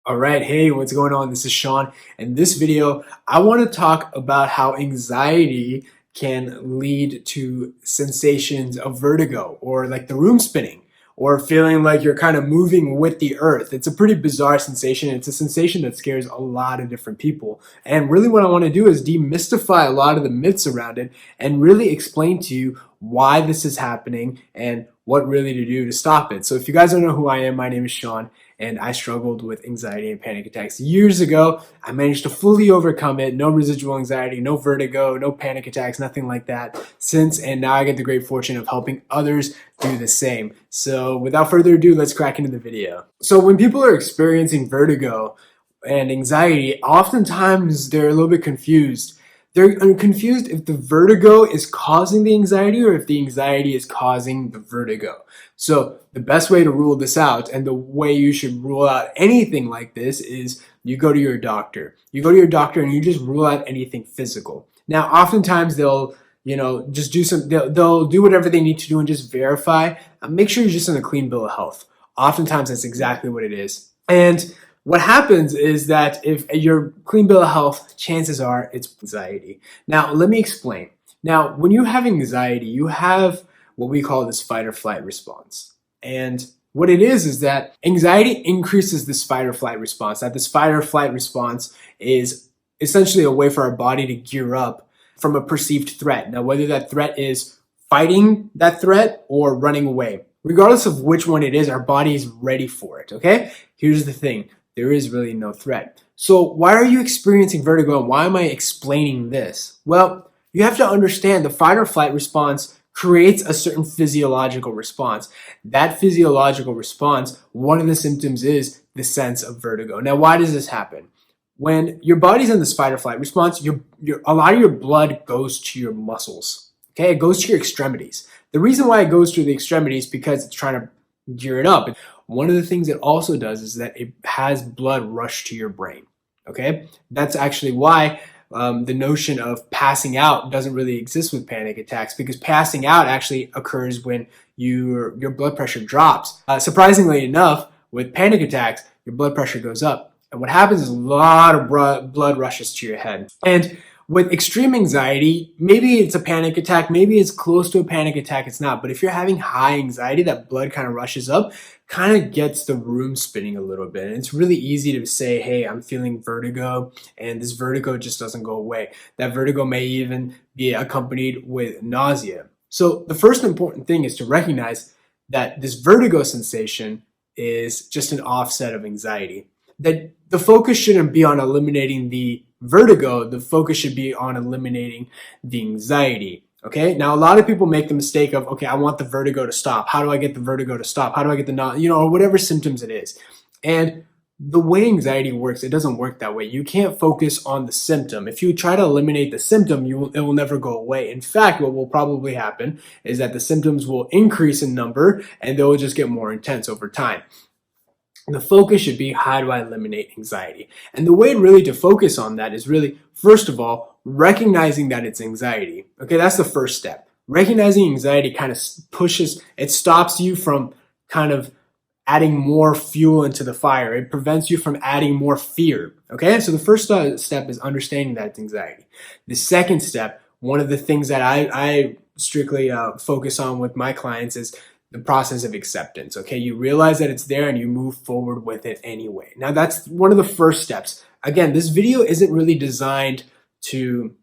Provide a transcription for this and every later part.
All right, hey, what's going on? This is Shaan. In this video, I want to talk about how anxiety can lead to sensations of vertigo or like the room spinning or feeling like you're kind of moving with the earth. It's a pretty bizarre sensation. It's a sensation that scares a lot of different people. And really what I want to do is demystify a lot of the myths around it and really explain to you why this is happening and what really to do to stop it. So if you guys don't know who I am, my name is Shaan and I struggled with anxiety and panic attacks years ago. I managed to fully overcome it. No residual anxiety, no vertigo, no panic attacks, nothing like that since. And now I get the great fortune of helping others do the same. So without further ado, let's crack into the video. So when people are experiencing vertigo and anxiety, oftentimes they're a little bit confused. They're confused if the vertigo is causing the anxiety or if the anxiety is causing the vertigo. So the best way to rule this out, and the way you should rule out anything like this, is you go to your doctor. You go to your doctor and you just rule out anything physical. Now, oftentimes they'll just they'll do whatever they need to do and just verify. Make sure you're just in a clean bill of health. Oftentimes that's exactly what it is. And what happens is that if your clean bill of health, chances are it's anxiety. Now, let me explain. Now, when you have anxiety, you have what we call this fight or flight response. And what it is that anxiety increases this fight or flight response. That this fight or flight response is essentially a way for our body to gear up from a perceived threat. Now, whether that threat is fighting that threat or running away, regardless of which one it is, our body is ready for it, okay? Here's the thing. There is really no threat. So why are you experiencing vertigo and why am I explaining this? Well, you have to understand the fight or flight response creates a certain physiological response. That physiological response, one of the symptoms is the sense of vertigo. Now, why does this happen? When your body's in this fight or flight response, a lot of your blood goes to your muscles. Okay, it goes to your extremities. The reason why it goes to the extremities is because it's trying to gear it up. One of the things it also does is that it has blood rush to your brain. Okay, that's actually why the notion of passing out doesn't really exist with panic attacks, because passing out actually occurs when your blood pressure drops. Surprisingly enough, with panic attacks, your blood pressure goes up. And what happens is a lot of blood rushes to your head. And with extreme anxiety, maybe it's a panic attack, maybe it's close to a panic attack, it's not. But if you're having high anxiety, that blood kind of rushes up, kind of gets the room spinning a little bit. And it's really easy to say, hey, I'm feeling vertigo, and this vertigo just doesn't go away. That vertigo may even be accompanied with nausea. So the first important thing is to recognize that this vertigo sensation is just an offset of anxiety. That the focus shouldn't be on eliminating the vertigo, the focus should be on eliminating the anxiety. Okay, now a lot of people make the mistake of, okay, I want the vertigo to stop. How do I get the vertigo to stop? How do I get or whatever symptoms it is. And the way anxiety works, it doesn't work that way. You can't focus on the symptom. If you try to eliminate the symptom, it will never go away. In fact, what will probably happen is that the symptoms will increase in number and they will just get more intense over time. The focus should be, how do I eliminate anxiety? And the way really to focus on that is really, first of all, recognizing that it's anxiety. Okay, that's the first step. Recognizing anxiety kind of it stops you from kind of adding more fuel into the fire. It prevents you from adding more fear. Okay, so the first step is understanding that it's anxiety. The second step, one of the things that I strictly focus on with my clients is the process of acceptance. Okay, you realize that it's there and you move forward with it anyway. Now that's one of the first steps. Again, this video isn't really designed to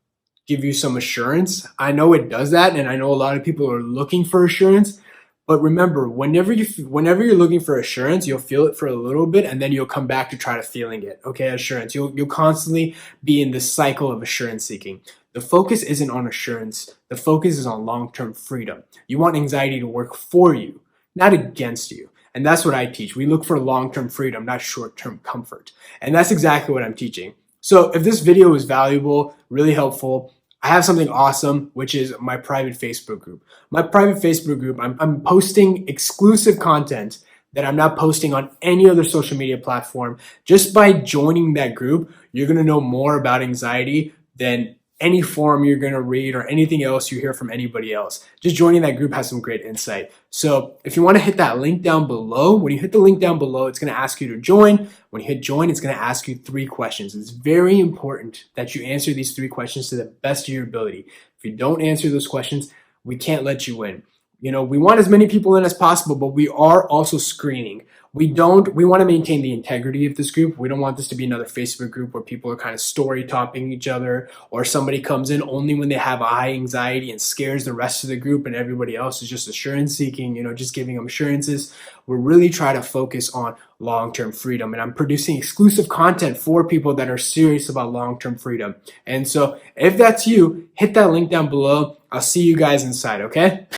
give you some assurance. I know it does that, and I know a lot of people are looking for assurance. But remember, whenever you're looking for assurance, you'll feel it for a little bit, and then you'll come back to try to feeling it. Okay, assurance. You'll constantly be in this cycle of assurance seeking. The focus isn't on assurance. The focus is on long-term freedom. You want anxiety to work for you, not against you. And that's what I teach. We look for long-term freedom, not short-term comfort. And that's exactly what I'm teaching. So if this video is valuable, really helpful, I have something awesome, which is my private Facebook group. My private Facebook group, I'm posting exclusive content that I'm not posting on any other social media platform. Just by joining that group, you're going to know more about anxiety than any forum you're going to read or anything else you hear from anybody else. Just joining that group has some great insight. So if you want to hit that link down below, when you hit the link down below, it's going to ask you to join. When you hit join, it's going to ask you 3 questions. It's very important that you answer these 3 questions to the best of your ability. If you don't answer those questions, we can't let you in. You know, we want as many people in as possible, but we are also screening. We want to maintain the integrity of this group. We don't want this to be another Facebook group where people are kind of story topping each other, or somebody comes in only when they have a high anxiety and scares the rest of the group and everybody else is just assurance seeking, you know, just giving them assurances. We're really trying to focus on long-term freedom, and I'm producing exclusive content for people that are serious about long-term freedom. And so if that's you, hit that link down below. I'll see you guys inside, okay?